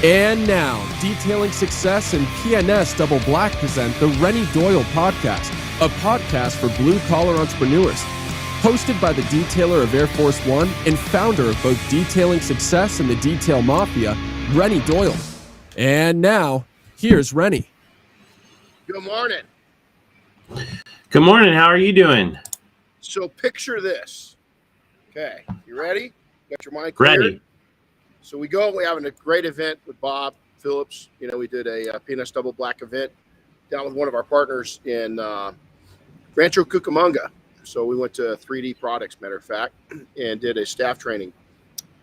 And now, Detailing Success and PNS Double Black present the Renny Doyle Podcast, a podcast for blue-collar entrepreneurs. Hosted by the detailer of Air Force One and founder of both Detailing Success and the Detail Mafia, Renny Doyle. And now, here's Renny. Good morning. Good morning. How are you doing? So picture this. Okay, you ready? Got your mind cleared? Ready. So we're having a great event with Bob Phillips. You know, we did a PNS Double Black event down with one of our partners in Rancho Cucamonga. So we went to 3D Products, matter of fact, and did a staff training.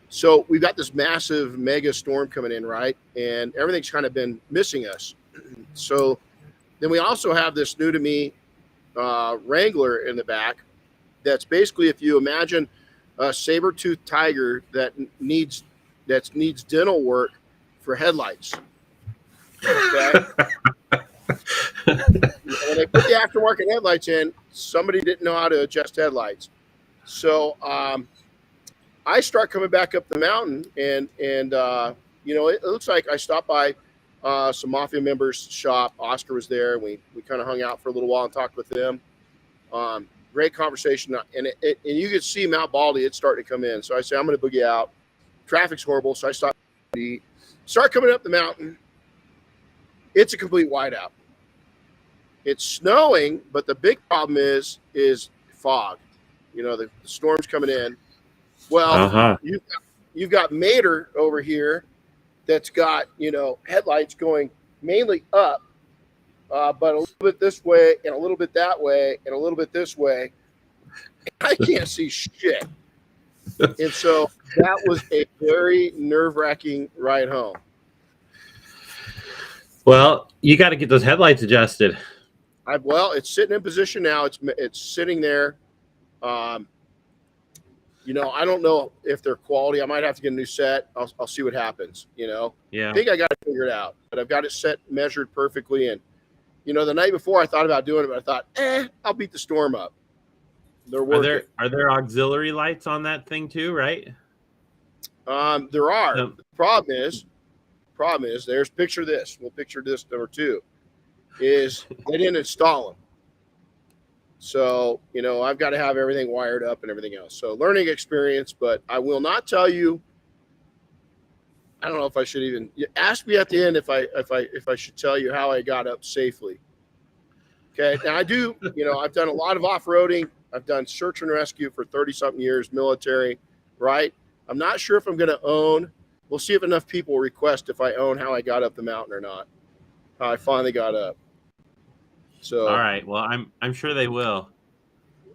So we've got this massive mega storm coming in, right? And everything's kind of been missing us. So then we also have this new to me Wrangler in the back. That's basically, if you imagine a saber-toothed tiger that needs dental work for headlights. Okay. When they put the aftermarket headlights in, somebody didn't know how to adjust headlights. So I start coming back up the mountain, and you know, it looks like I stopped by some Mafia members' shop. Oscar was there, and we kind of hung out for a little while and talked with them. Great conversation, and you could see Mount Baldy. It's starting to come in. So I say, I'm going to boogie out. Traffic's horrible, so I stop to eat. Start coming up the mountain. It's a complete whiteout. It's snowing, but the big problem is fog. You know, the storm's coming in. Well, you've got Mater over here that's got, you know, headlights going mainly up, but a little bit this way and a little bit that way and a little bit this way. I can't see shit. And so that was a very nerve-wracking ride home. Well, you got to get those headlights adjusted. It's sitting in position now. It's sitting there. You know, I don't know if they're quality. I might have to get a new set. I'll see what happens. You know, Yeah. I think I got it figured out, but I've got it set, measured perfectly. And you know, the night before I thought about doing it, but I thought, I'll beat the storm up. They're working. Are there auxiliary lights on that thing too? Right. There are. The problem is there's picture this. We'll picture this number 2 is they didn't install them. So, you know, I've got to have everything wired up and everything else. So learning experience, but I will not tell you. I don't know if I should even ask me at the end if I should tell you how I got up safely. Okay. Now I do, you know, I've done a lot of off-roading. I've done search and rescue for 30-something years, military, right? I'm not sure if I'm going to own. We'll see if enough people request if I own how I got up the mountain or not. How I finally got up. So all right. Well, I'm sure they will.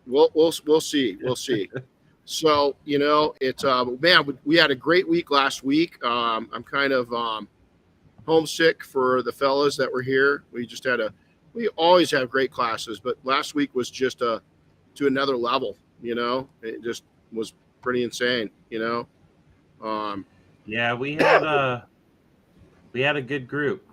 We'll see. We'll see. So, you know, it's man, we had a great week last week. I'm kind of homesick for the fellas that were here. We always have great classes, but last week was just to another level, you know. It just was pretty insane, you know. Yeah, we had a good group.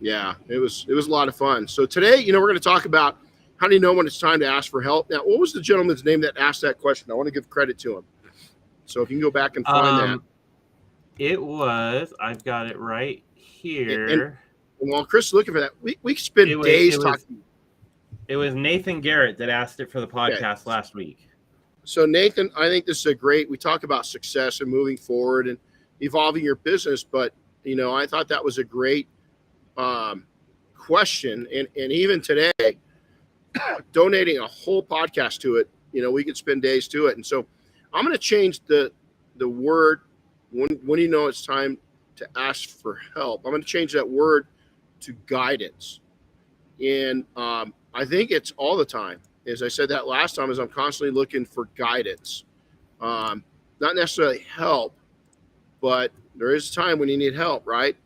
Yeah, it was a lot of fun. So today, you know, we're going to talk about how do you know when it's time to ask for help. Now, what was the gentleman's name that asked that question? I want to give credit to him. So if you can go back and find that. I've got it right here. And while Chris is looking for that, we spent days talking. It was Nathan Garrett that asked it for the podcast last week. So Nathan, I think this is we talk about success and moving forward and evolving your business, but you know, I thought that was a great question. And even today, donating a whole podcast to it, you know, we could spend days to it. And so I'm going to change the word when you know it's time to ask for help. I'm going to change that word to guidance. And I think it's all the time. As I said that last time, is I'm constantly looking for guidance. Not necessarily help, but there is a time when you need help, right?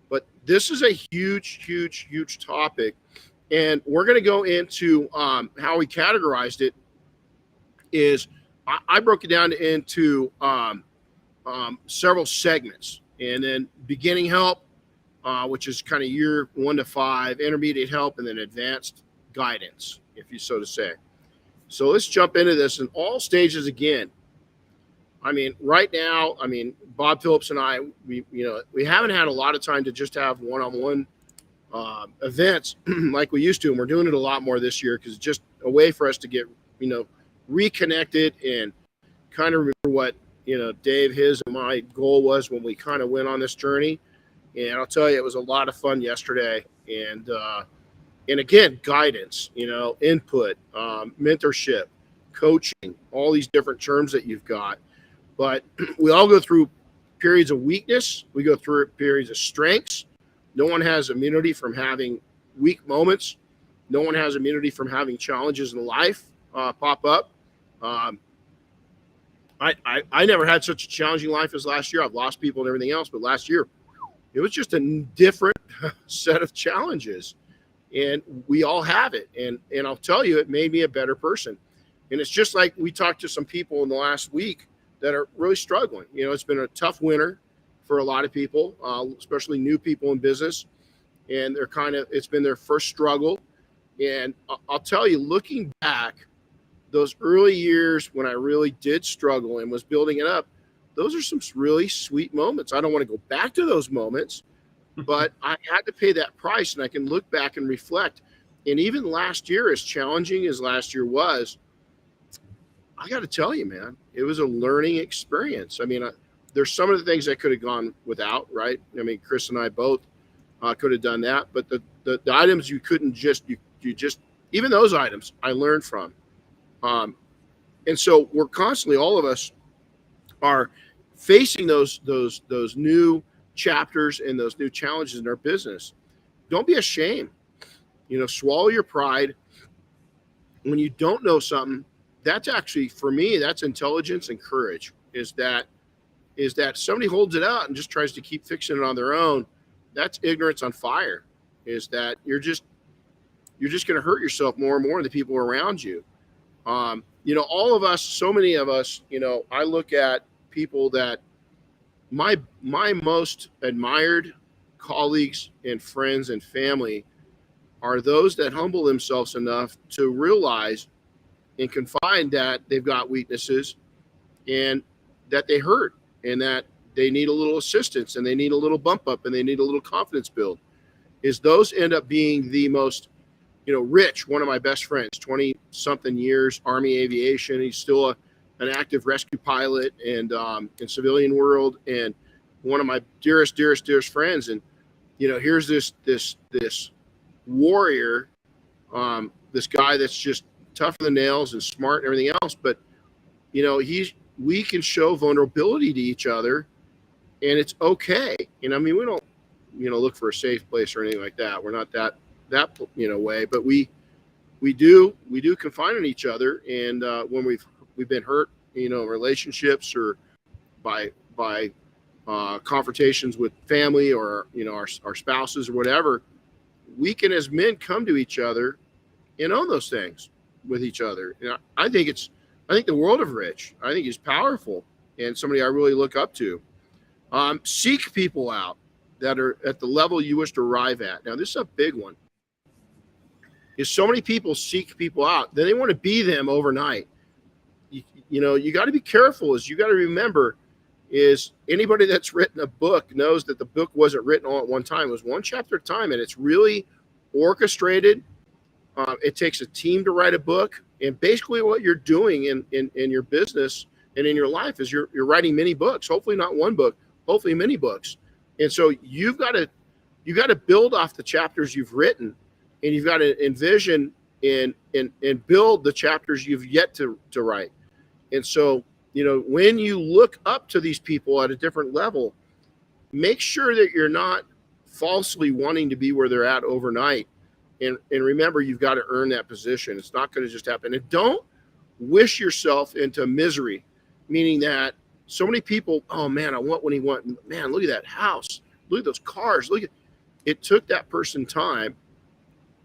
But this is a huge, huge, huge topic. And we're going to go into how we categorized it. Is I broke it down into several segments. And then beginning help, which is kind of year 1 to 5, intermediate help, and then advanced guidance, if you so to say. So let's jump into this in all stages again. I mean, right now, I mean, Bob Phillips and I, we haven't had a lot of time to just have one-on-one events like we used to, and we're doing it a lot more this year because it's just a way for us to get, reconnected and kind of remember what, Dave, his and my goal was when we kind of went on this journey. And I'll tell you, it was a lot of fun yesterday. And again, guidance, input, mentorship, coaching, all these different terms that you've got. But we all go through periods of weakness. We go through periods of strengths. No one has immunity from having weak moments. No one has immunity from having challenges in life pop up. I never had such a challenging life as last year. I've lost people and everything else, but last year it was just a different set of challenges, and we all have it. And I'll tell you, it made me a better person. And it's just like we talked to some people in the last week that are really struggling. It's been a tough winter for a lot of people, especially new people in business, and it's been their first struggle. And I'll tell you, looking back, those early years when I really did struggle and was building it up, those are some really sweet moments. I don't want to go back to those moments, but I had to pay that price, and I can look back and reflect. And even last year, as challenging as last year was, I got to tell you, man, it was a learning experience. I mean, there's some of the things I could have gone without, right? I mean, Chris and I both could have done that, but the items you couldn't just, you just, even those items I learned from. And so we're constantly, all of us are facing those new chapters and those new challenges in our business. Don't be ashamed, swallow your pride. When you don't know something, that's actually, for me, that's intelligence and courage. Is that somebody holds it out and just tries to keep fixing it on their own. That's ignorance on fire. Is that you're just going to hurt yourself more and more than the people around you. All of us, so many of us, I look at people that my most admired colleagues and friends and family are those that humble themselves enough to realize and confide that they've got weaknesses and that they hurt and that they need a little assistance and they need a little bump up and they need a little confidence build. Is those end up being the most, Rich, one of my best friends, 20 something years, Army aviation. He's still an active rescue pilot and in civilian world, and one of my dearest friends. And, here's this warrior, this guy that's just tough than nails and smart and everything else. But, we can show vulnerability to each other, and it's okay. I mean, we don't, look for a safe place or anything like that. We're not that way, but we do confide in each other. And when we've been hurt, in relationships or by confrontations with family or, our spouses or whatever, we can, as men, come to each other and own those things with each other. And I think the world of Rich. I think he's powerful and somebody I really look up to. Seek people out that are at the level you wish to arrive at. Now, this is a big one. Is so many people seek people out, then they want to be them overnight. You got to be careful. You got to remember, is anybody that's written a book knows that the book wasn't written all at one time. It was one chapter at a time, and it's really orchestrated. It takes a team to write a book, and basically what you're doing in your business and in your life is you're writing many books. Hopefully not one book, hopefully many books. And so you've got to build off the chapters you've written, and you've got to envision and build the chapters you've yet to write. And so, when you look up to these people at a different level, make sure that you're not falsely wanting to be where they're at overnight. And remember, you've got to earn that position. It's not going to just happen. And don't wish yourself into misery, meaning that so many people, oh man, I want what he wants. Man, look at that house. Look at those cars. It took that person time,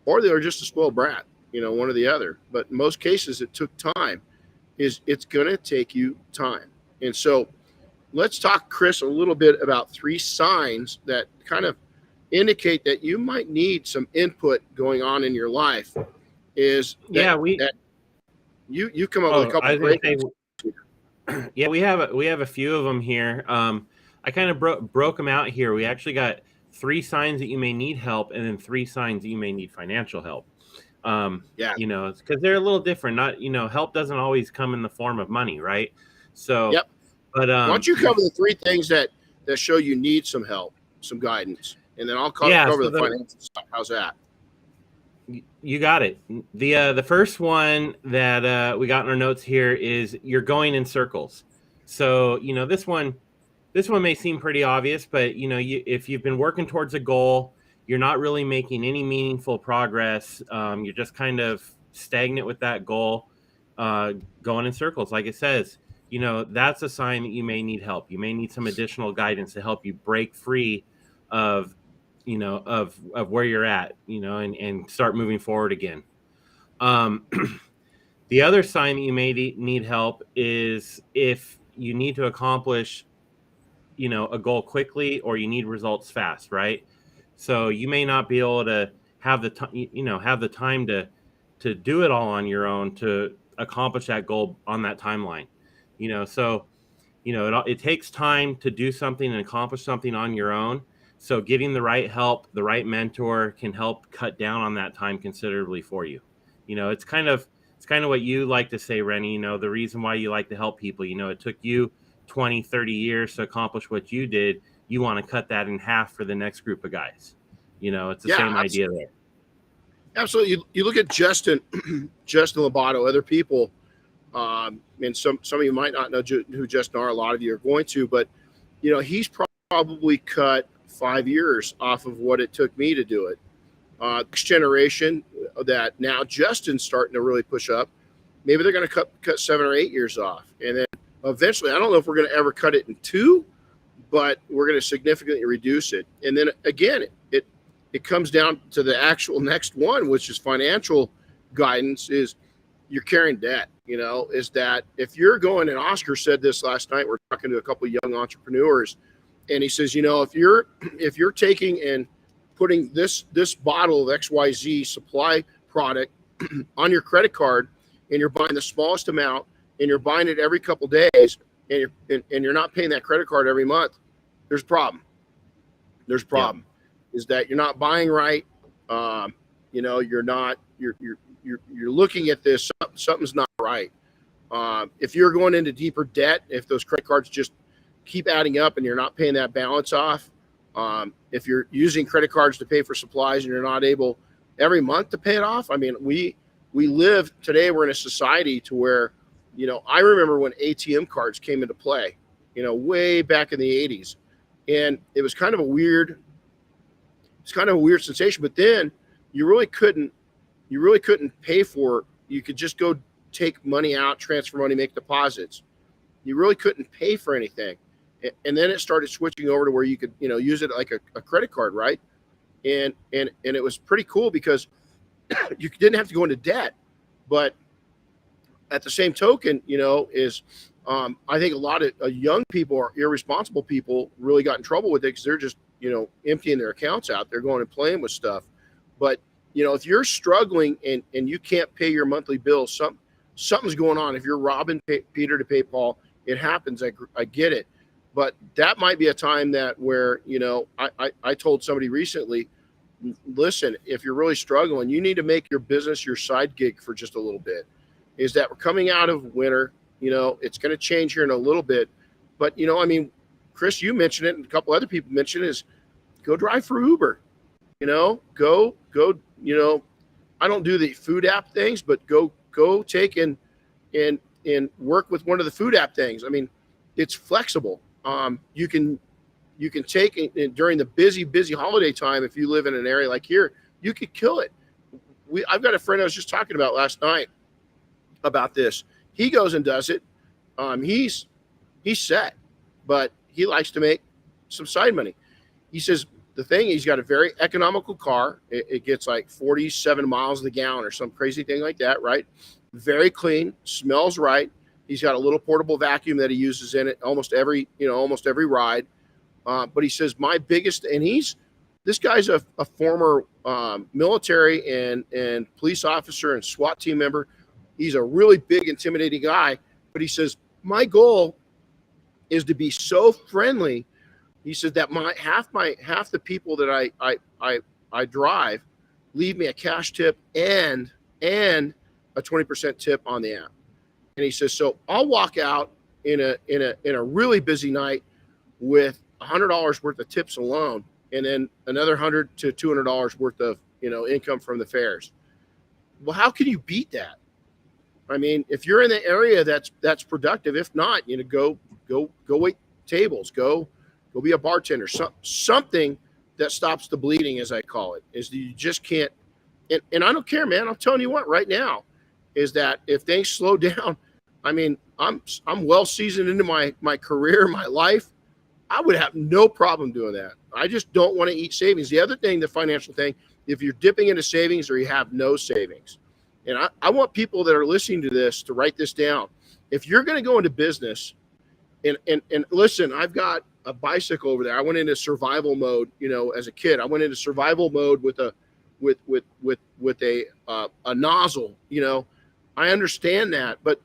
or they were just a spoiled brat, one or the other. But in most cases, it took time. It's going to take you time. And so let's talk, Chris, a little bit about 3 signs that kind of indicate that you might need some input going on in your life. Is that, that you come up with a couple of great things. Yeah, we have a few of them here. I kind of broke them out here. We actually got 3 signs that you may need help, and then 3 signs that you may need financial help. Yeah. Because they're a little different. Not help doesn't always come in the form of money, right? So, Yep. but Why don't you cover the 3 things that show you need some help, some guidance, and then I'll yeah. cover So the financial stuff. How's that? you got it. The first one that we got in our notes here is you're going in circles. So this one may seem pretty obvious, but if you've been working towards a goal, you're not really making any meaningful progress. You're just kind of stagnant with that goal, going in circles. Like it says, that's a sign that you may need help. You may need some additional guidance to help you break free of of where you're at, and start moving forward again. Um, the other sign that you may need help is if you need to accomplish, a goal quickly, or you need results fast, right? So you may not be able to have the time, have the time to do it all on your own to accomplish that goal on that timeline. So it takes time to do something and accomplish something on your own. So getting the right help, the right mentor can help cut down on that time considerably for you. It's kind of what you like to say, Renny, the reason why you like to help people. It took you 20, 30 years to accomplish what you did. You want to cut that in half for the next group of guys. It's the same idea there. Absolutely. You look at Justin Lobato, other people, and some of you might not know who Justin are. A lot of you are going to, but he's probably cut 5 years off of what it took me to do it. Next generation that now Justin's starting to really push up, maybe they're going to cut 7 or 8 years off, and then eventually, I don't know if we're going to ever cut it in 2, but we're going to significantly reduce it. And then again, it comes down to the actual next one, which is financial guidance. Is you're carrying debt. Is that if you're going, and Oscar said this last night, we're talking to a couple of young entrepreneurs, and he says, if you're taking and putting this bottle of XYZ supply product on your credit card, and you're buying the smallest amount, and you're buying it every couple days, and you're not paying that credit card every month, there's a problem. There's a problem. Yeah. Is that you're not buying right? You're not. You're looking at this. Something's not right. If you're going into deeper debt, if those credit cards just keep adding up and you're not paying that balance off, if you're using credit cards to pay for supplies and you're not able every month to pay it off, I mean, we live today. We're in a society to where, I remember when ATM cards came into play, way back in the 80s, and it was kind of a weird sensation. But then you really couldn't pay for it. You could just go take money out, transfer money, make deposits. You really couldn't pay for anything. And then it started switching over to where you could, use it like a credit card, right? And it was pretty cool because you didn't have to go into debt. But at the same token, I think a lot of young people or irresponsible people really got in trouble with it because they're just, emptying their accounts out. They're going and playing with stuff. But, if you're struggling and you can't pay your monthly bills, something's going on. If you're robbing Peter to pay Paul, it happens. I get it. But that might be a time that where, I told somebody recently, listen, if you're really struggling, you need to make your business your side gig for just a little bit. Is that we're coming out of winter, it's going to change here in a little bit. But, Chris, you mentioned it, and a couple other people mentioned it, is go drive for Uber, go, I don't do the food app things, but go take and work with one of the food app things. I mean, it's flexible. You can take during the busy holiday time. If you live in an area like here, you could kill it. I've got a friend I was just talking about last night about this. He goes and does it. He's set, but he likes to make some side money. He says the thing, he's got a very economical car. It gets like 47 miles to the gallon or some crazy thing like that, right? Very clean, smells right. He's got a little portable vacuum that he uses in it almost every ride. But he says my biggest, and this guy's a former military and police officer and SWAT team member. He's a really big, intimidating guy. But he says my goal is to be so friendly. He said that half the people that I drive leave me a cash tip and a 20% tip on the app. And he says, so I'll walk out in a really busy night with $100 worth of tips alone, and then another $100 to $200 worth of income from the fares. Well, how can you beat that? I mean, if you're in the area that's productive, if not, go wait tables, go be a bartender, something that stops the bleeding, as I call it. Is that you just can't. And I don't care, man. I'm telling you what, right now, is that if things slow down, I mean, I'm well seasoned into my career, my life. I would have no problem doing that. I just don't want to eat savings. The other thing, the financial thing, if you're dipping into savings or you have no savings, and I want people that are listening to this to write this down. If you're going to go into business, and listen, I've got a bicycle over there. I went into survival mode, as a kid. I went into survival mode with a nozzle. I understand that, but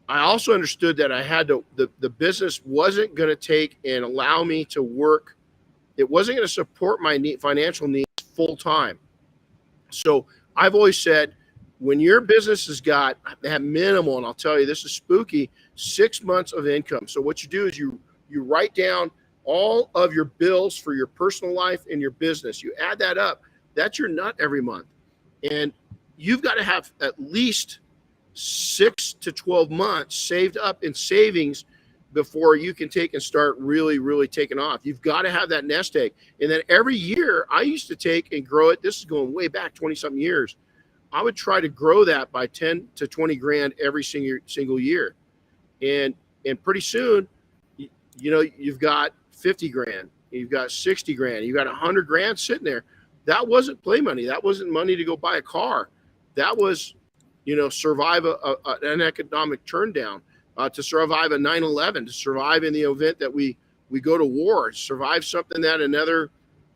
I also understood that I had to. The business wasn't going to take and allow me to work. It wasn't going to support my financial needs full time. So I've always said, when your business has got that minimal, and I'll tell you, this is spooky, 6 months of income. So what you do is you write down all of your bills for your personal life and your business. You add that up. That's your nut every month. And you've got to have at least 6 to 12 months saved up in savings before you can take and start really, really taking off. You've got to have that nest egg. And then every year I used to take and grow it. This is going way back 20 something years. I would try to grow that by 10 to 20 grand every single year. And pretty soon, you've got 50 grand, you've got 60 grand, you've got 100 grand sitting there. That wasn't play money. That wasn't money to go buy a car. That was, survive an economic turndown, to survive a 9/11, to survive in the event that we go to war, survive something that another,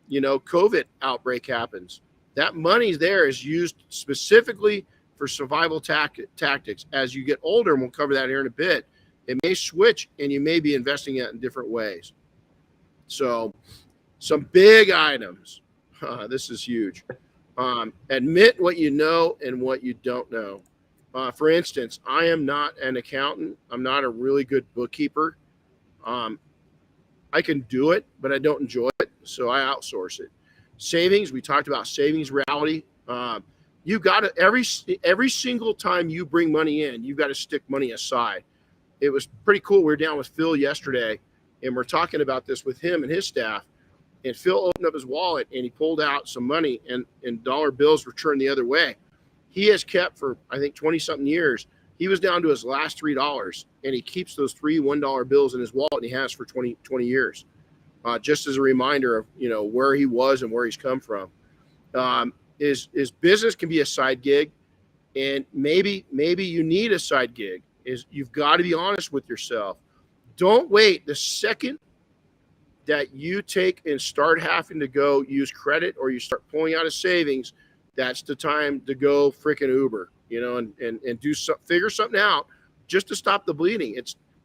COVID outbreak happens. That money there is used specifically for survival tactics. As you get older, and we'll cover that here in a bit, it may switch and you may be investing it in different ways. So some big items. This is huge. Admit what you know and what you don't know. For instance, I am not an accountant. I'm not a really good bookkeeper. I can do it, but I don't enjoy it, so I outsource it. Savings, we talked about savings reality. You got to every single time you bring money in, you got to stick money aside. It was pretty cool. We were down with Phil yesterday, and we're talking about this with him and his staff. And Phil opened up his wallet and he pulled out some money, and dollar bills were turned the other way. He has kept for, I think, 20 something years. He was down to his last $3, and he keeps those $3 $1 bills in his wallet, and he has for 20 years. Just as a reminder of where he was and where he's come from. Is business can be a side gig, and maybe you need a side gig. Is you've got to be honest with yourself. Don't wait. The second that you take and start having to go use credit, or you start pulling out of savings, that's the time to go freaking Uber, and do figure something out just to stop the bleeding.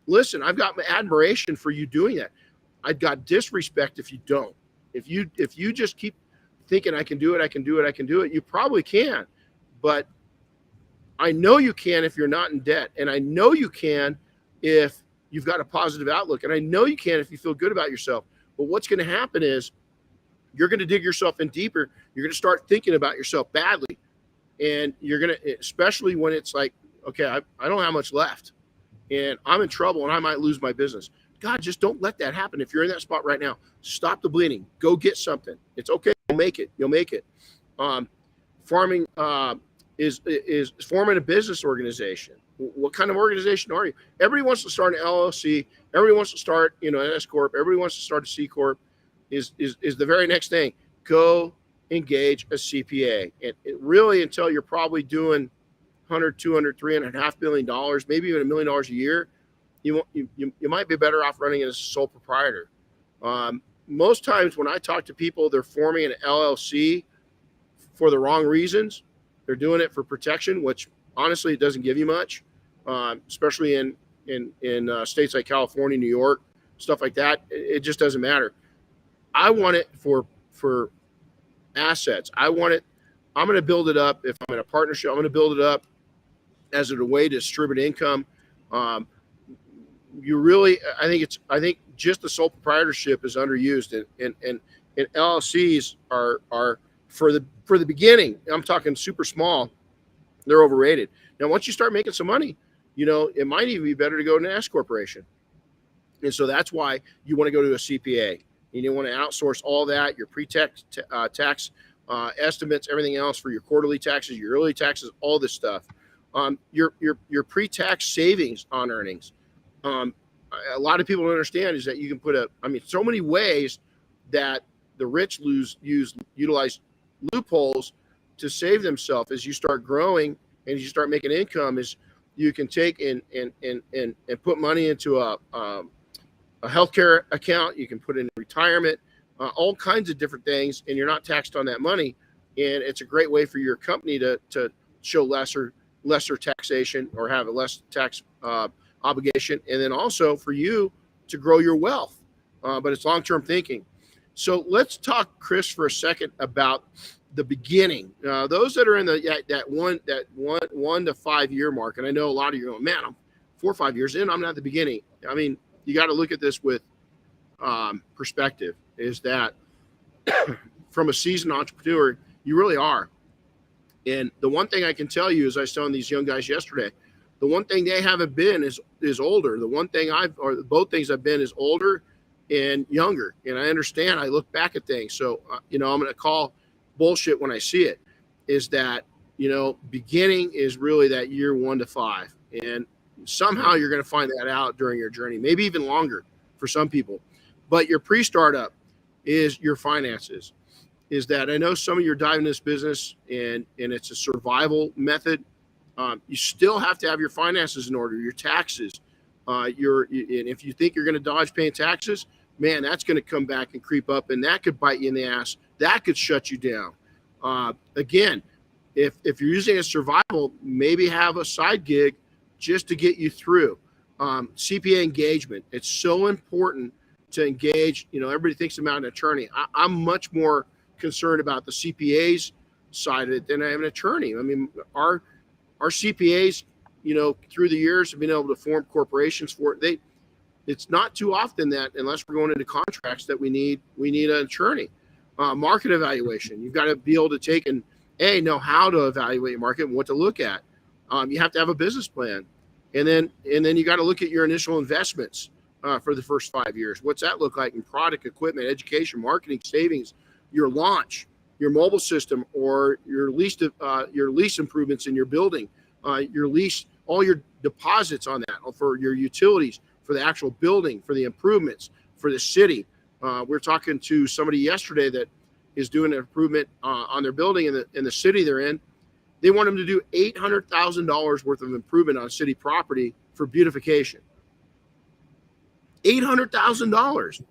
Listen, I've got my admiration for you doing that. I've got disrespect if you don't. If you just keep thinking I can do it, you probably can. But I know you can if you're not in debt. And I know you can if you've got a positive outlook. And I know you can if you feel good about yourself. But what's going to happen is you're going to dig yourself in deeper. You're going to start thinking about yourself badly. And you're going to, especially when it's like, okay, I don't have much left and I'm in trouble and I might lose my business. God, just don't let that happen. If you're in that spot right now, stop the bleeding. Go get something. It's okay. You'll make it. Farming is forming a business organization. What kind of organization are you? Everybody wants to start an LLC. Everybody wants to start, an S corp. Everybody wants to start a C corp. Is the very next thing. Go engage a CPA, and really until you're probably doing 100, 200, 3.5 billion dollars, maybe even $1 million a year. You might be better off running it as a sole proprietor. Most times when I talk to people, they're forming an LLC for the wrong reasons. They're doing it for protection, which honestly it doesn't give you much, especially in in states like California, New York, stuff like that. It just doesn't matter. I want it for assets. I want it. I'm going to build it up. If I'm in a partnership, I'm going to build it up as a way to distribute income. Um, you really, I think just the sole proprietorship is underused, and LLCs are for the beginning. I'm talking super small. They're overrated. Now, once you start making some money, it might even be better to go to an S corporation. And so that's why you want to go to a CPA. You want to outsource all that, your pre-tax tax estimates, everything else for your quarterly taxes, your yearly taxes, all this stuff. Your pre-tax savings on earnings. A lot of people don't understand is that you can put so many ways that the rich utilize loopholes to save themselves as you start growing and as you start making income. Is you can take and put money into a healthcare account. You can put in retirement, all kinds of different things, and you're not taxed on that money. And it's a great way for your company to show lesser taxation or have a less tax obligation, and then also for you to grow your wealth. But it's long-term thinking. So let's talk, Chris, for a second about the beginning. Those that are in that 1 to 5 year mark, and I know a lot of you are going, man, I'm 4 or 5 years in, I'm not at the beginning. I mean, you got to look at this with perspective. Is that from a seasoned entrepreneur, you really are. And the one thing I can tell you, as I was telling these young guys yesterday, the one thing they haven't been is older. The one thing both things I've been is older and younger. And I understand. I look back at things. So I'm going to call bullshit when I see it. Is that beginning is really that year 1 to 5, and somehow you're going to find that out during your journey, maybe even longer for some people. But your pre-startup is your finances. Is that I know some of you are diving this business and it's a survival method. You still have to have your finances in order, your taxes. And if you think you're going to dodge paying taxes, man, that's going to come back and creep up, and that could bite you in the ass. That could shut you down. Again, if you're using a survival, maybe have a side gig just to get you through. CPA engagement. It's so important to engage. Everybody thinks about an attorney. I'm much more concerned about the CPA's side of it than I am an attorney. I mean, our CPAs, through the years have been able to form corporations for it. It's not too often that, unless we're going into contracts, that we need an attorney. Market evaluation. You've got to be able to take and know how to evaluate your market and what to look at. You have to have a business plan, and then you got to look at your initial investments for the first 5 years. What's that look like in product, equipment, education, marketing, savings, your launch, your mobile system, or your lease improvements in your building, your lease, all your deposits on that for your utilities, for the actual building, for the improvements, for the city. We're talking to somebody yesterday that is doing an improvement on their building in the city they're in. They want them to do $800,000 worth of improvement on city property for beautification. $800,000.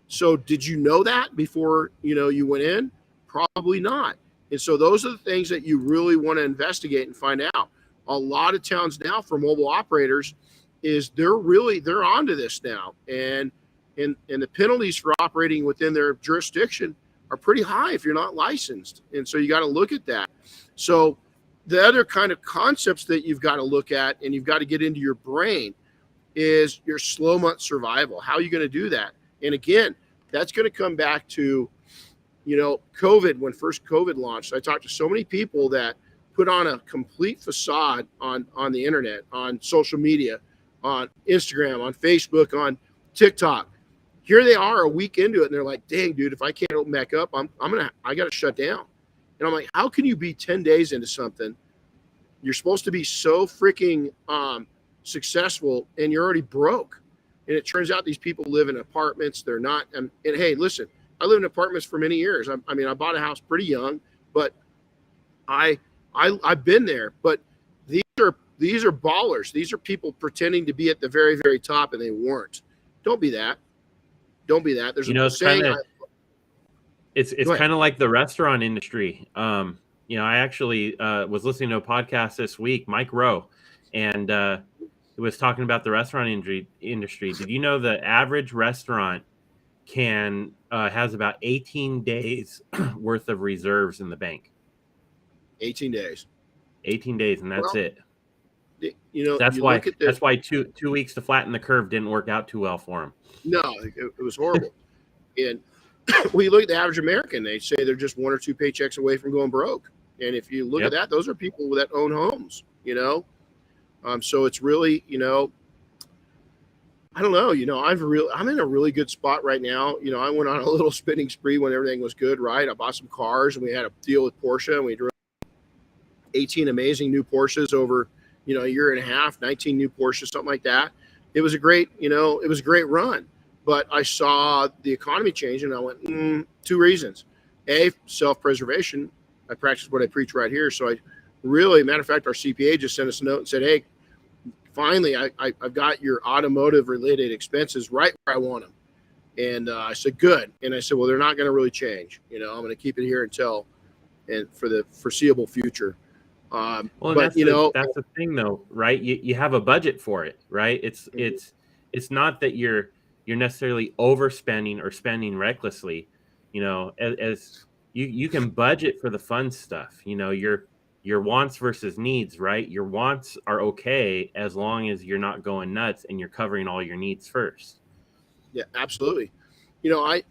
So did you know that before you went in? Probably not. And so those are the things that you really want to investigate and find out. A lot of towns now for mobile operators is they're onto this now, and the penalties for operating within their jurisdiction are pretty high if you're not licensed. And so you got to look at that. So the other kind of concepts that you've got to look at and you've got to get into your brain is your slow month survival. How are you going to do that? And again, that's going to come back to, COVID. When first COVID launched, I talked to so many people that put on a complete facade on the internet, on social media, on Instagram, on Facebook, on TikTok. Here they are a week into it, and they're like, dang, dude, if I can't open back up, I got to shut down. And I'm like, how can you be 10 days into something? You're supposed to be so freaking successful, and you're already broke. And it turns out these people live in apartments. They're not. And hey, listen, I lived in apartments for many years. I bought a house pretty young, but I've been there. But these are ballers. These are people pretending to be at the very, very top, and they weren't. Don't be that. Don't be that. There's a saying. It's kind of like the restaurant industry. I actually was listening to a podcast this week, Mike Rowe, and it was talking about the restaurant industry. Did you know the average restaurant has about 18 days worth of reserves in the bank? 18 days. 18 days, and that's Well, it. You look at That's why 2 weeks to flatten the curve didn't work out too well for him. No, it was horrible. And when you look at the average American, they say they're just 1 or 2 paychecks away from going broke. And if you look at that, those are people that own homes, so it's really, I don't know, I'm in a really good spot right now. I went on a little spending spree when everything was good, right? I bought some cars, and we had a deal with Porsche, and we drove 18 amazing new Porsches over, a year and a half, 19 new Porsches, something like that. It was a great run. But I saw the economy change, and I went, 2 reasons. A, self-preservation. I practice what I preach right here. So matter of fact, our CPA just sent us a note and said, hey, finally, I've got your automotive-related expenses right where I want them. And I said, good. And I said, well, they're not going to really change. I'm going to keep it here and for the foreseeable future. Well, but that's the thing, though, right? You have a budget for it, right? It's not that you're necessarily overspending or spending recklessly. As you can budget for the fun stuff. Your wants versus needs, right? Your wants are okay as long as you're not going nuts and you're covering all your needs first. Yeah, absolutely. I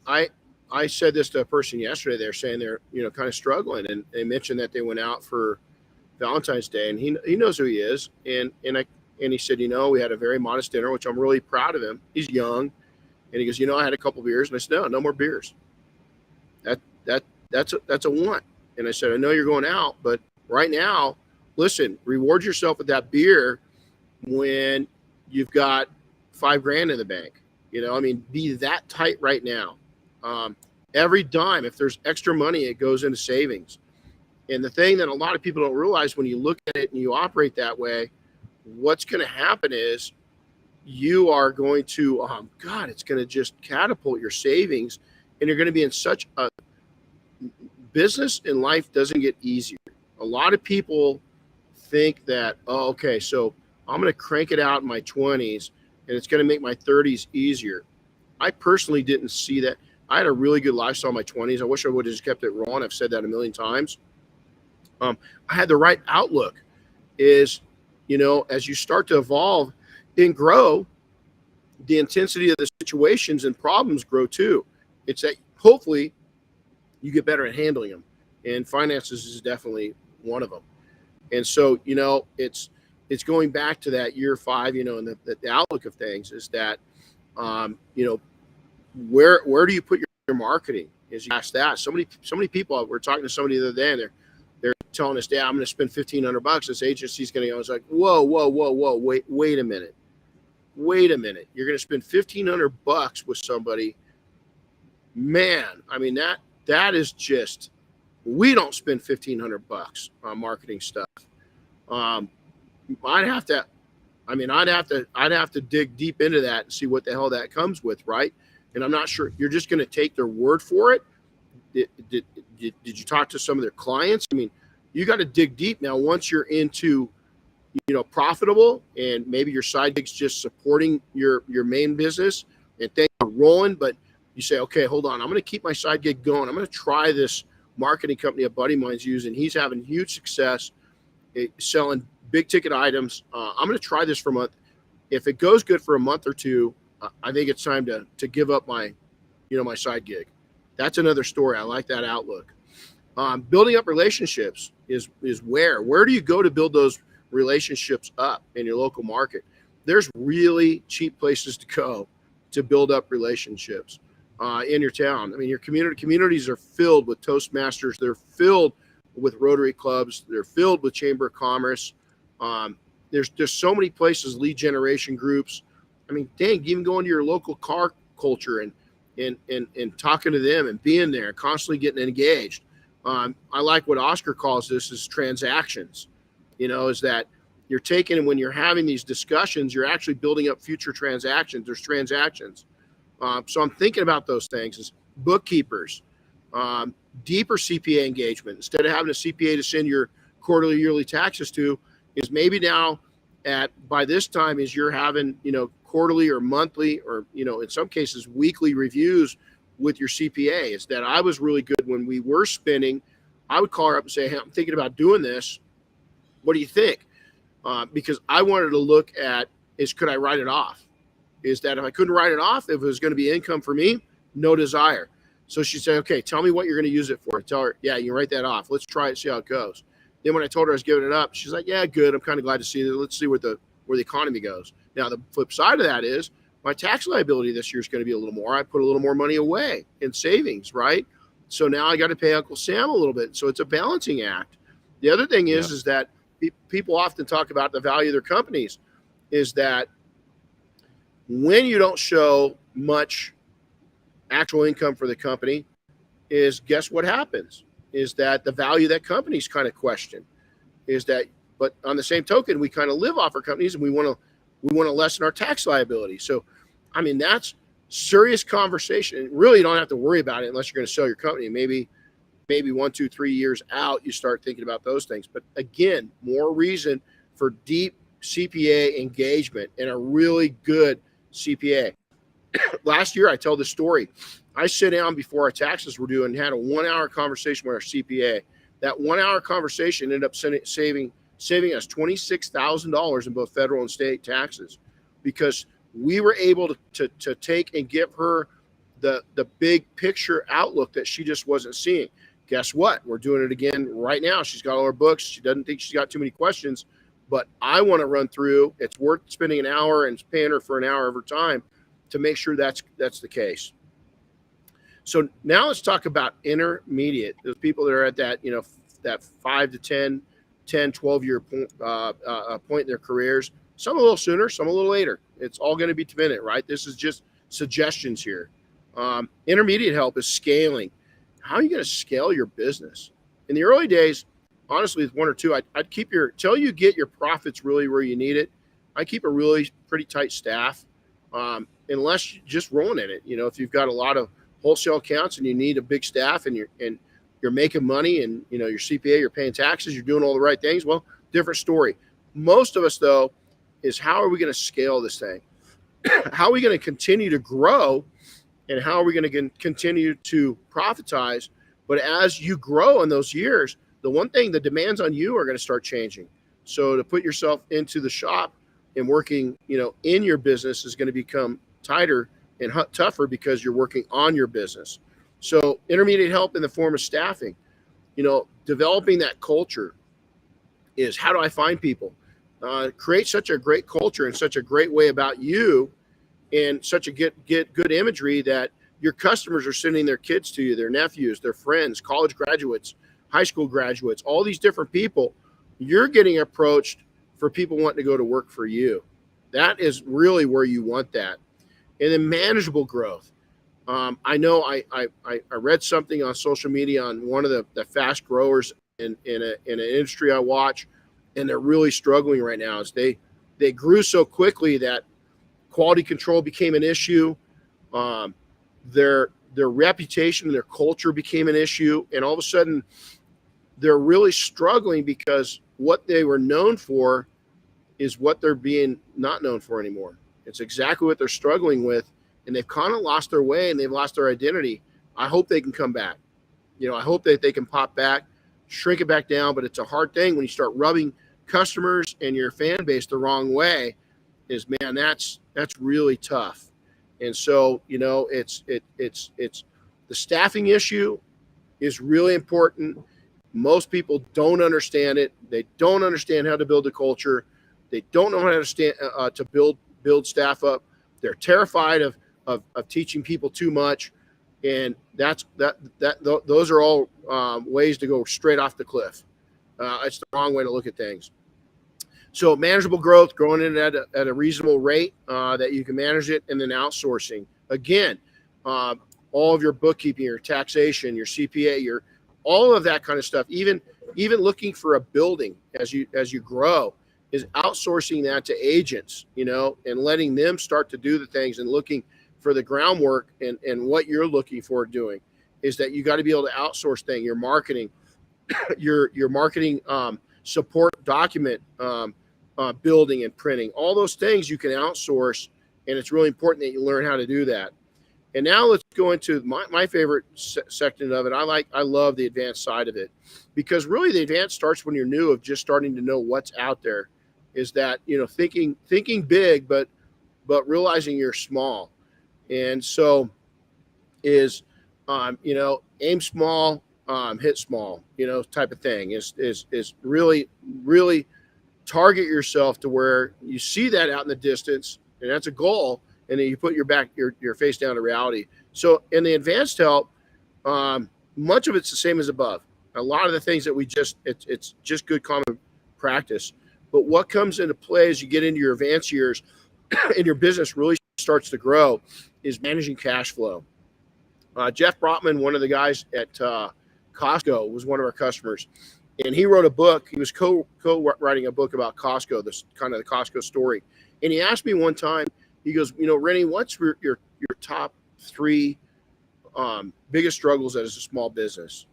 said this to a person yesterday. They're saying they're kind of struggling, and they mentioned that they went out for Valentine's Day, and he knows who he is, and he said, we had a very modest dinner, which I'm really proud of him. He's young, and he goes, I had a couple beers, and I said, no more beers. That's a want. And I said, I know you're going out, but right now, listen, reward yourself with that beer when you've got $5,000 in the bank. Be that tight right now. Every dime, if there's extra money, it goes into savings. And the thing that a lot of people don't realize when you look at it and you operate that way, what's going to happen is you are going to, it's going to just catapult your savings, and you're going to be in such a business in life doesn't get easier. A lot of people think that, so I'm going to crank it out in my 20s and it's going to make my 30s easier. I personally didn't see that. I had a really good lifestyle in my 20s. I wish I would have just kept it rolling. I've said that a million times. I had the right outlook. As you start to evolve and grow, the intensity of the situations and problems grow too. It's that hopefully you get better at handling them, and finances is definitely one of them. And so, it's going back to that year 5, and the outlook of things is that, where do you put your marketing? As you ask that, so many people. We're talking to somebody the other day, and they're telling us, "Yeah, I'm going to spend $1,500. This agency's going to go." I was like, "Whoa, wait a minute. You're going to spend $1,500 with somebody, man? I mean that is just. We don't spend $1,500 on marketing stuff. I'd have to dig deep into that and see what the hell that comes with, right? And I'm not sure you're just going to take their word for it. Did you talk to some of their clients? I mean, you got to dig deep now. Once you're into, profitable, and maybe your side gig's just supporting your main business and things are rolling, but you say, okay, hold on, I'm going to keep my side gig going. I'm going to try this marketing company a buddy of mine's using. He's having huge success selling big ticket items. I'm going to try this for a month. If it goes good for a month or two, I think it's time to give up my side gig. That's another story. I like that outlook. Building up relationships is where do you go to build those relationships up in your local market? There's really cheap places to go to build up relationships in your town. I mean, your communities are filled with Toastmasters. They're filled with Rotary clubs. They're filled with Chamber of Commerce. There's so many places, lead generation groups. I mean, dang, even going to your local car culture and talking to them and being there, constantly getting engaged. I like what Oscar calls this is transactions, is that you're taking, and when you're having these discussions, you're actually building up future transactions. There's transactions. So I'm thinking about those things as bookkeepers, deeper CPA engagement. Instead of having a CPA to send your quarterly, yearly taxes to, is maybe now at by this time is you're having, quarterly or monthly or, in some cases weekly reviews with your CPA. Is that I was really good when we were spinning. I would call her up and say, hey, I'm thinking about doing this. What do you think? Because I wanted to look at could I write it off? Is that if I couldn't write it off, if it was going to be income for me, no desire. So she said, okay, tell me what you're going to use it for. Tell her, yeah, you can write that off. Let's try it, see how it goes. Then when I told her I was giving it up, she's like, yeah, good. I'm kind of glad to see that. Let's see where the economy goes. Now, the flip side of that is my tax liability this year is going to be a little more. I put a little more money away in savings, right? So now I got to pay Uncle Sam a little bit. So it's a balancing act. The other thing is that people often talk about the value of their companies, is that when you don't show much actual income for the company, is guess what happens? Is that the value of that company's kind of questioned. Is that, but on the same token, we kind of live off our companies and we want to lessen our tax liability. So, I mean, that's serious conversation. Really, you don't have to worry about it unless you're going to sell your company. Maybe 1, 2, 3 years out, you start thinking about those things. But again, more reason for deep CPA engagement and a really good CPA. Last year, I tell this story. I sit down before our taxes were due and had a 1-hour conversation with our CPA. That 1-hour conversation ended up saving us $26,000 in both federal and state taxes, because we were able to take and give her the big picture outlook that she just wasn't seeing. Guess what? We're doing it again right now. She's got all her books. She doesn't think she's got too many questions, but I want to run through. It's worth spending an hour and paying her for an hour of her time to make sure that's the case. So now let's talk about intermediate. Those people that are at that, that 5 to 10, 12 year point in their careers. Some a little sooner, some a little later. It's all going to be dependent, right? This is just suggestions here. Intermediate help is scaling. How are you going to scale your business? In the early days, honestly, with 1 or 2, I'd keep till you get your profits really where you need it. I keep a really pretty tight staff, unless you're just rolling in it. If you've got a lot of wholesale accounts and you need a big staff and you're making money and your CPA, you're paying taxes, you're doing all the right things, well, different story. Most of us, though, is how are we going to scale this thing? How are we going to continue to grow, and how are we going to continue to profitize? But as you grow in those years, the one thing, the demands on you are going to start changing. So to put yourself into the shop and working, in your business is going to become tighter and tougher because you're working on your business. So intermediate help in the form of staffing, developing that culture is, how do I find people? Create such a great culture and such a great way about you, and such a get good imagery that your customers are sending their kids to you, their nephews, their friends, college graduates, high school graduates, all these different people. You're getting approached for people wanting to go to work for you. That is really where you want that. And then manageable growth. I know I read something on social media on one of the fast growers in an industry I watch, and they're really struggling right now. Is they grew so quickly that quality control became an issue. Their reputation and their culture became an issue, and all of a sudden they're really struggling because what they were known for is what they're being not known for anymore. It's exactly what they're struggling with, and they've kind of lost their way and they've lost their identity. I hope they can come back. I hope that they can pop back, shrink it back down, but it's a hard thing when you start rubbing customers and your fan base the wrong way. Is, man, that's really tough. And so, it's the staffing issue is really important. Most people don't understand it. They don't understand how to build a culture. They don't know how to build staff up. They're terrified of teaching people too much, and those are all ways to go straight off the cliff. It's the wrong way to look at things. So manageable growth, growing in at a reasonable rate that you can manage it, and then outsourcing. Again, all of your bookkeeping, your taxation, your CPA, all of that kind of stuff. Even looking for a building as you grow, is outsourcing that to agents, and letting them start to do the things and looking for the groundwork and what you're looking for doing. Is that you got to be able to outsource things, your marketing, your marketing support document, building and printing. All those things you can outsource, and it's really important that you learn how to do that. And now let's go into my favorite section of it. I love the advanced side of it, because really the advanced starts when you're new, of just starting to know what's out there. Is that, thinking big, but realizing you're small. And so is, aim small, hit small, type of thing is really, really target yourself to where you see that out in the distance, and that's a goal. And then you put your face down to reality. So in the advanced help, much of it's the same as above. A lot of the things that it's just good common practice. But what comes into play as you get into your advanced years and your business really starts to grow is managing cash flow. Jeff Brotman, one of the guys at Costco, was one of our customers, and he wrote a book. He was co-writing a book about Costco, this kind of the Costco story. And he asked me one time, he goes, Renny, what's your top 3 biggest struggles as a small business?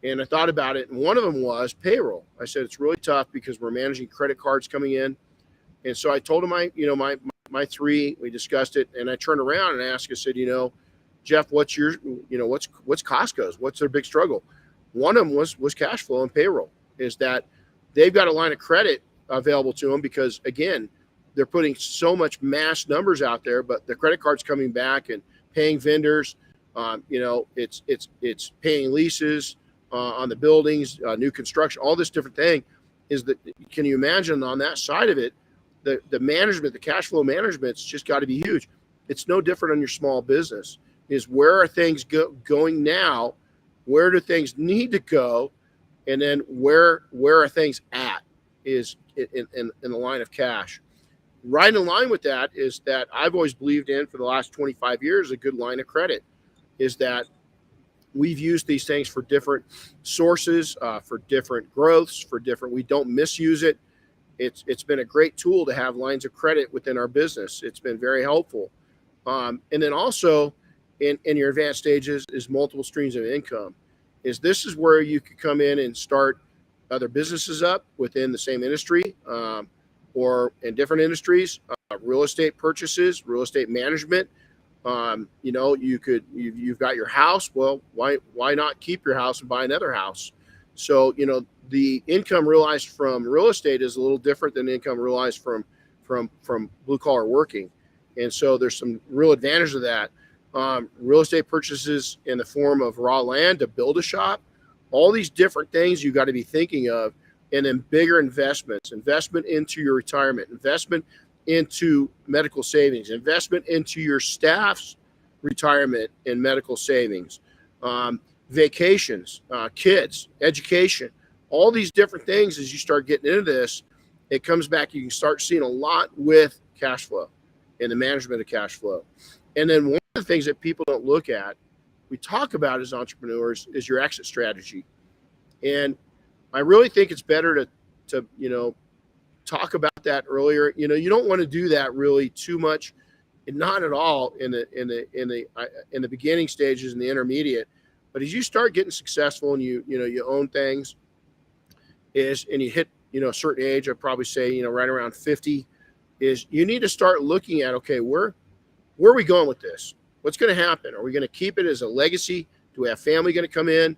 And I thought about it, and one of them was payroll. I said, it's really tough because we're managing credit cards coming in. And so I told him my 3, we discussed it, and I turned around and asked, I said, Jeff, what's Costco's? What's their big struggle? One of them was cash flow and payroll, is that they've got a line of credit available to them because, again, they're putting so much mass numbers out there, but the credit card's coming back and paying vendors. It's paying leases on the buildings, new construction, all this different thing. Is that, can you imagine on that side of it, the management, the cash flow management's just got to be huge. It's no different on your small business. Is where are things going now? Where do things need to go? And then where are things at? Is in the line of cash. Right in line with that is that I've always believed in for the last 25 years, a good line of credit is that we've used these things for different sources, for different growths, we don't misuse it. It's been a great tool to have lines of credit within our business. It's been very helpful. And then also in your advanced stages is multiple streams of income. This is where you could come in and start other businesses up within the same industry, or in different industries, real estate purchases, real estate management. You've got your house. Well, why not keep your house and buy another house? So, the income realized from real estate is a little different than income realized from blue collar working. And so there's some real advantage of that. Real estate purchases in the form of raw land to build a shop, all these different things you got to be thinking of. And then bigger investment into your retirement, investment into medical savings, investment into your staff's retirement and medical savings, vacations, kids, education, all these different things. As you start getting into this, it comes back. You can start seeing a lot with cash flow and the management of cash flow. And then one of the things that people don't look at, we talk about as entrepreneurs, is your exit strategy. And I really think it's better to talk about that earlier. You don't want to do that really too much, and not at all in the beginning stages and the intermediate. But as you start getting successful and you own things, and you hit a certain age, I'd probably say right around 50, is you need to start looking at, okay, where are we going with this? What's going to happen? Are we going to keep it as a legacy? Do we have family going to come in?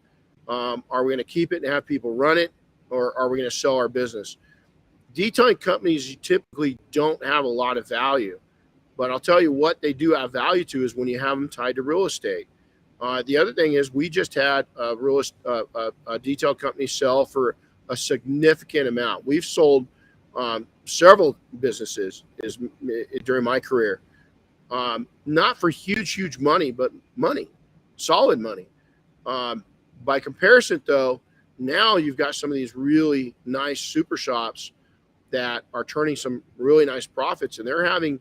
Are we going to keep it and have people run it, or are we going to sell our business? Detailing companies typically don't have a lot of value, but I'll tell you what they do have value to is when you have them tied to real estate. The other thing is we just had a detail company sell for a significant amount. We've sold several businesses during my career, not for huge money, but money, solid money. By comparison, though, now you've got some of these really nice super shops that are turning some really nice profits, and they're having,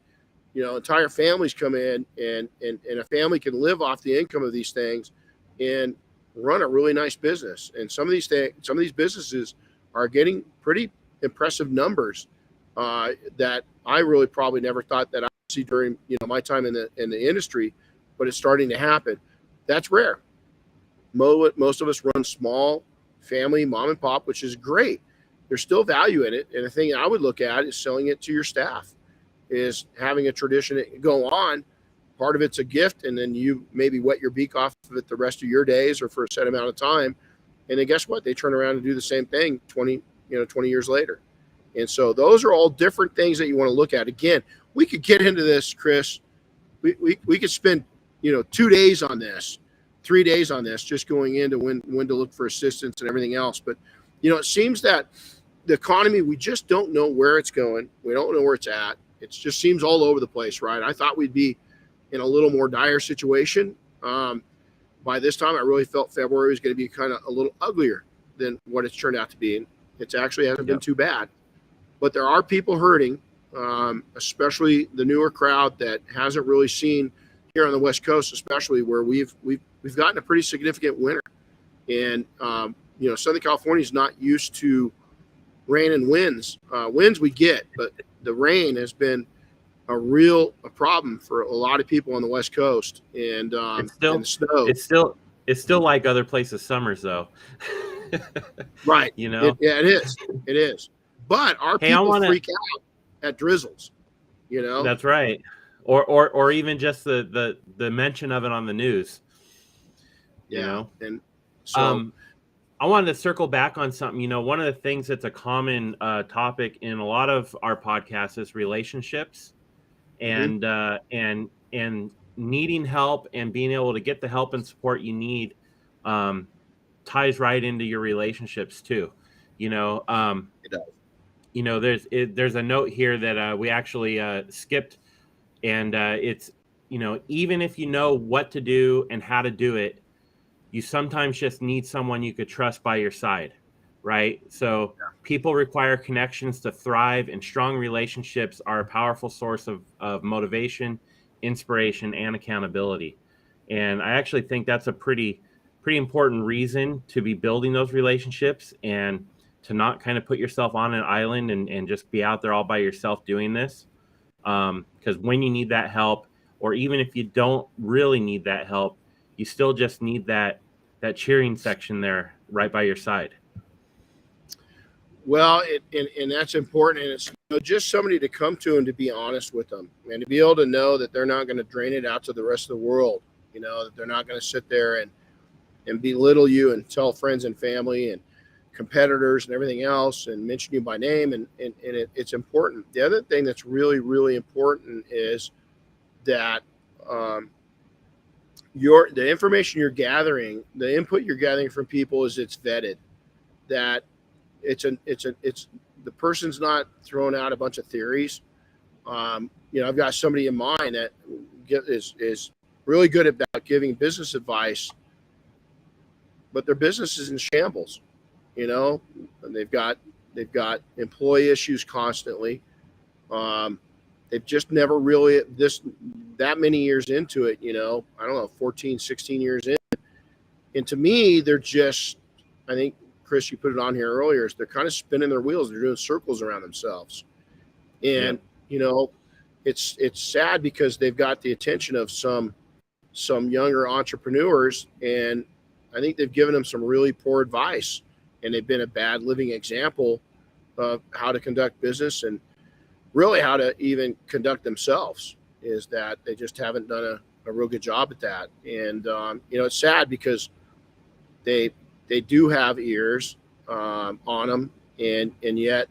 entire families come in, and a family can live off the income of these things and run a really nice business. And some of these businesses are getting pretty impressive numbers that I really probably never thought that I'd see during my time in the industry, but it's starting to happen. That's rare. Most of us run small family, mom and pop, which is great. there's still value in it. And the thing I would look at is selling it to your staff, is having a tradition go on. Part of it's a gift, and then you maybe wet your beak off of it the rest of your days or for a set amount of time. And then guess what? They turn around and do the same thing 20 years later. And so those are all different things that you want to look at. Again, we could get into this, Chris. We could spend, 2 days on this, 3 days on this, just going into when to look for assistance and everything else. But, it seems that the economy, we just don't know where it's going. We don't know where it's at. It just seems all over the place, right? I thought we'd be in a little more dire situation. By this time, I really felt February was going to be kind of a little uglier than what it's turned out to be. And it actually hasn't been too bad. But there are people hurting, especially the newer crowd that hasn't really seen here on the West Coast, especially where we've gotten a pretty significant winter. And, Southern California is not used to rain and winds. Winds we get, but the rain has been a problem for a lot of people on the West Coast. And, and the snow. It's still like other places' summers, though. Right. It is. It is. But our people freak out at drizzles. That's right. Or even just the mention of it on the news. And so I wanted to circle back on something. One of the things that's a common topic in a lot of our podcasts is relationships, and needing help and being able to get the help and support you need ties right into your relationships too. It does. There's a note here that we actually skipped, and it's even if you know what to do and how to do it, you sometimes just need someone you could trust by your side, right? So people require connections to thrive, and strong relationships are a powerful source of motivation, inspiration, and accountability. And I actually think that's a pretty important reason to be building those relationships, and to not kind of put yourself on an island and just be out there all by yourself doing this. Because when you need that help, or even if you don't really need that help, you still just need that cheering section there right by your side. Well, and that's important. And it's just somebody to come to and to be honest with them, and to be able to know that they're not going to drain it out to the rest of the world. That they're not going to sit there and belittle you and tell friends and family and competitors and everything else and mention you by name. And it's important. The other thing that's really, really important is that the information you're gathering, the input you're gathering from people, is it's vetted, that it's the person's not throwing out a bunch of theories. I've got somebody in mind that is really good about giving business advice, but their business is in shambles, and they've got employee issues constantly. They've just never really that many years into it, I don't know, 14, 16 years in. And to me, they're just, I think, Chris, you put it on here earlier, is they're kind of spinning their wheels. They're doing circles around themselves. And, it's sad because they've got the attention of some younger entrepreneurs, and I think they've given them some really poor advice, and they've been a bad living example of how to conduct business and really how to even conduct themselves. Is that they just haven't done a real good job at that. And, it's sad because they do have ears on them, and yet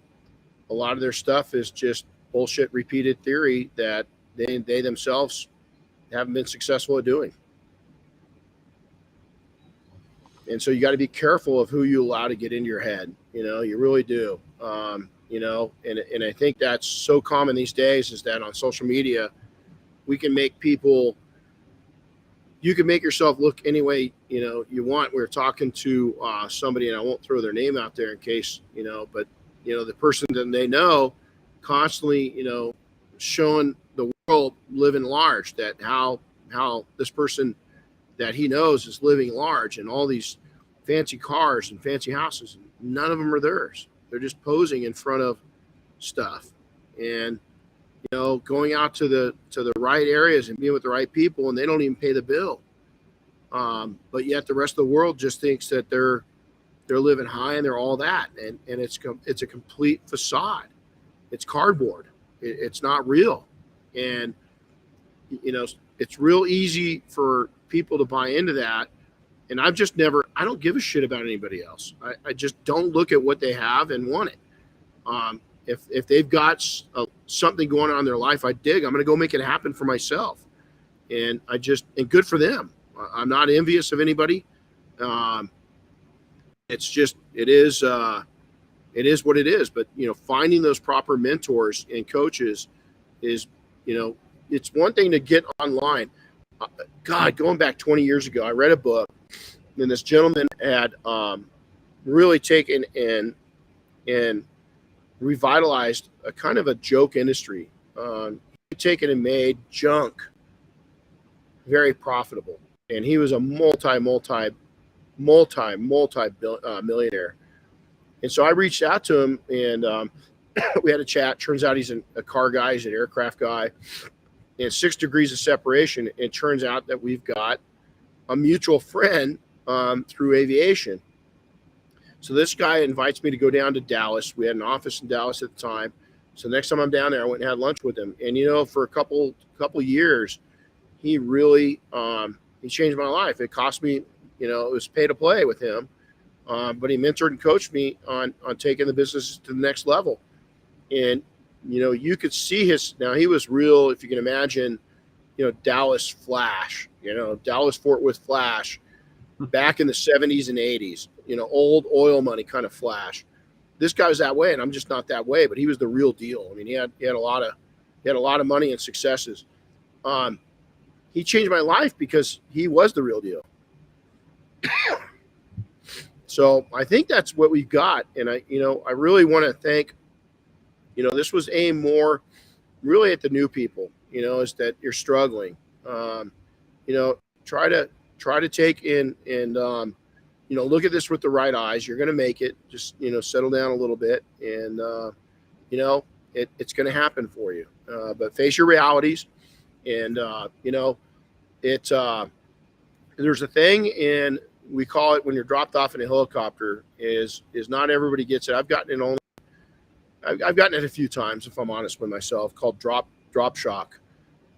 a lot of their stuff is just bullshit repeated theory that they themselves haven't been successful at doing. And so you got to be careful of who you allow to get into your head. You really do. And I think that's so common these days, is that on social media, you can make yourself look any way, you want. We were talking to somebody, and I won't throw their name out there in case, but, the person that they know constantly, showing the world living large, that how this person that he knows is living large, and all these fancy cars and fancy houses, and none of them are theirs. They're just posing in front of stuff, and going out to the right areas and being with the right people, and they don't even pay the bill. But yet the rest of the world just thinks that they're they're living high and they're all that. And it's a complete facade. It's cardboard. It's not real. And, it's real easy for people to buy into that. And I don't give a shit about anybody else. I just don't look at what they have and want it. If they've got something going on in their life I'm going to go make it happen for myself. And good for them. I'm not envious of anybody. It is what it is. But, finding those proper mentors and coaches is, it's one thing to get online. God, going back 20 years ago, I read a book, and this gentleman had really taken and revitalized a kind of a joke industry. He'd taken and made junk very profitable, and he was a multi millionaire. And so I reached out to him, and we had a chat. Turns out he's a car guy, he's an aircraft guy, and 6 degrees of separation. It turns out that we've got a mutual friend through aviation. So this guy invites me to go down to Dallas. We had an office in Dallas at the time. So next time I'm down there, I went and had lunch with him. And, for a couple years, he really he changed my life. It cost me, it was pay to play with him. But he mentored and coached me on taking the business to the next level. And, you could see now he was real, if you can imagine, Dallas Flash, Dallas Fort Worth Flash back in the 70s and 80s, old oil money kind of Flash. This guy was that way, and I'm just not that way, but he was the real deal. I mean, he had a lot of money and successes. He changed my life because he was the real deal. So I think that's what we've got. And I really want to thank, this was aimed more really at the new people, is that you're struggling. Try to take in and, look at this with the right eyes. You're going to make it. Just, settle down a little bit, and, it's going to happen for you. But face your realities. And, there's a thing in, we call it when you're dropped off in a helicopter is not everybody gets it. I've gotten it a few times, if I'm honest with myself, called drop shock.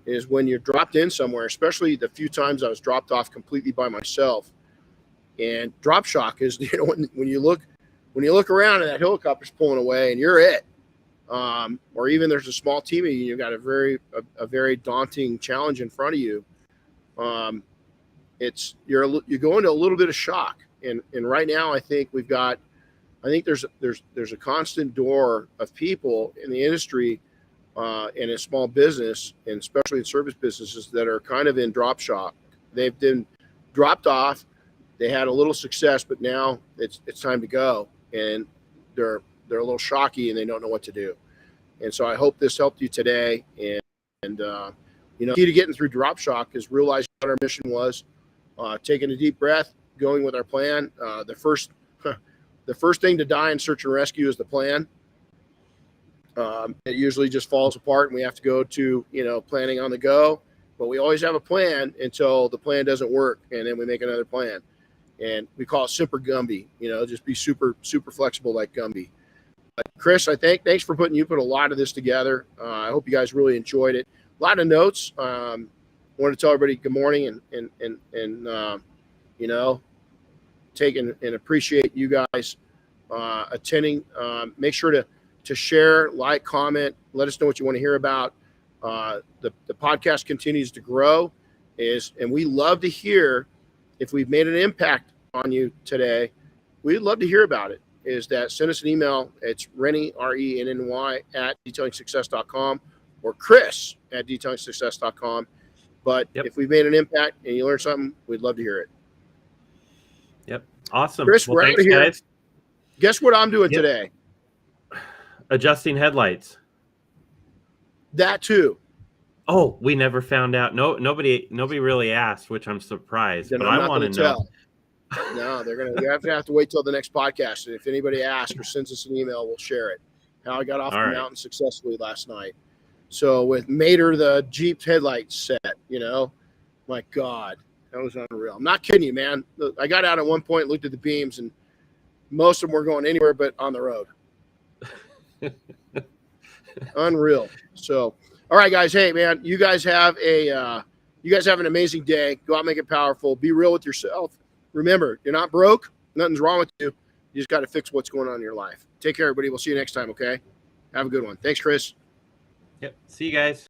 Is when you're dropped in somewhere, especially the few times I was dropped off completely by myself. And drop shock is, when you look around and that helicopter's pulling away and you're it. Or even there's a small team of you, you've got a very daunting challenge in front of you. You go into a little bit of shock, and right now I think there's a constant door of people in the industry, and in small business, and especially in service businesses, that are kind of in drop shock. They've been dropped off, they had a little success, but now it's time to go, and they're a little shocky and they don't know what to do. And so I hope this helped you today. And key to getting through drop shock is realizing what our mission was. Taking a deep breath, going with our plan. The first thing to die in search and rescue is the plan. It usually just falls apart, and we have to go to planning on the go. But we always have a plan until the plan doesn't work, and then we make another plan. And we call it Super Gumby. Just be super flexible like Gumby. But Chris, thanks for put a lot of this together. I hope you guys really enjoyed it. A lot of notes. I want to tell everybody good morning and take and appreciate you guys attending. Make sure to share, like, comment, let us know what you want to hear about. The podcast continues to grow, and we love to hear if we've made an impact on you today. We'd love to hear about it. Is that send us an email. It's Renny, RENNY @detailingsuccess.com or Chris @detailingsuccess.com. But if we've made an impact and you learned something, we'd love to hear it. Yep. Awesome. Chris, we're out of here. Guys. Guess what I'm doing today? Adjusting headlights. That too. Oh, we never found out. Nobody really asked, which I'm surprised. Then but I want to know. No, we have to wait till the next podcast. And if anybody asks or sends us an email, we'll share it. How I got off the mountain successfully last night. So with Mater, the Jeep headlights set, my God, that was unreal. I'm not kidding you, man. I got out at one point, looked at the beams, and Most of them were going anywhere but on the road. Unreal. So, all right, guys. Hey, man, you guys have an amazing day. Go out and make it powerful. Be real with yourself. Remember, you're not broke. Nothing's wrong with you. You just got to fix what's going on in your life. Take care, everybody. We'll see you next time, okay? Have a good one. Thanks, Chris. Yep. See you guys.